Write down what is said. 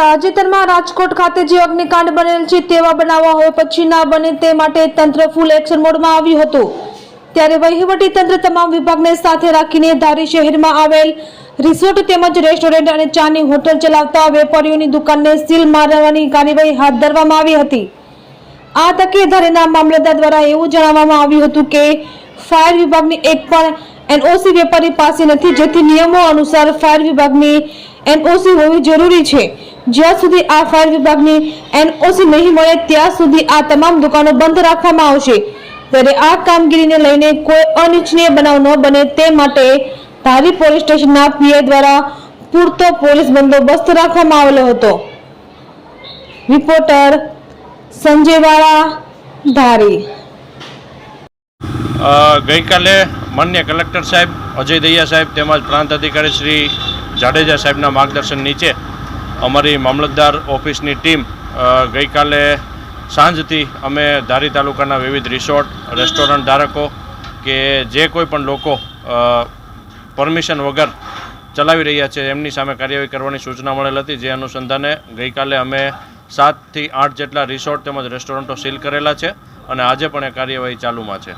તાજેતરમાં રાજકોટ ખાતે જે અગ્નિકાંડ બનેલ છે તેવા બનાવવા હોય પછી ના બને તે માટે તંત્ર ફૂલ એક્શન મોડમાં આવ્યું હતું। ત્યારે વહીવટી તંત્ર તમામ વિભાગને સાથે રાખીને ધારી શહેરમાં આવેલ રિસોર્ટ તેમજ રેસ્ટોરન્ટ અને ચાની હોટલ ચલાવતા વેપારીઓની દુકાનને સીલ મારવાની કાર્યવાહી હાથ ધરવામાં આવી હતી। આ તકે ધારીના મામલતદાર દ્વારા એવું જણાવવામાં આવ્યું હતું કે ફાયર વિભાગની એક પણ એનઓસી વેપારી પાસે નથી, જેથી નિયમો અનુસાર ફાયર વિભાગની એનઓસી હોવી જરૂરી છે। જ્યાં સુધી આ ફાયર વિભાગની એનઓસી નહીં મળે ત્યાં સુધી આ તમામ દુકાનો બંધ રાખવામાં આવશે। ત્યારે આ કામગીરીને લઈને કોઈ અનિચ્છનીય બનાવ ન બને તે માટે ધારી પોલીસ સ્ટેશનના પીઆઈ દ્વારા પૂરતો પોલીસ બંદોબસ્ત રાખવામાં આવેલો હતો। રિપોર્ટર સંજય વાળા, ધારી। ગઈકાલે માન્ય કલેક્ટર સાહેબ અજય દહિયા સાહેબ તેમજ પ્રાંત અધિકારી શ્રી જાડેજા સાહેબના માર્ગદર્શન નીચે અમારી મામલતદાર ઓફિસની ટીમ ગઈકાલે સાંજથી અમે ધારી તાલુકાના વિવિધ રિસોર્ટ રેસ્ટોરન્ટ ધારકો કે જે કોઈ પણ લોકો પરમિશન વગર ચલાવી રહ્યા છે એમની સામે કાર્યવાહી કરવાની સૂચના મળેલ હતી। જે અનુસંધાને ગઈકાલે અમે 7 થી 8 જેટલા રિસોર્ટ તેમજ રેસ્ટોરન્ટો સીલ કરેલા છે અને આજે પણ એ કાર્યવાહી ચાલુમાં છે।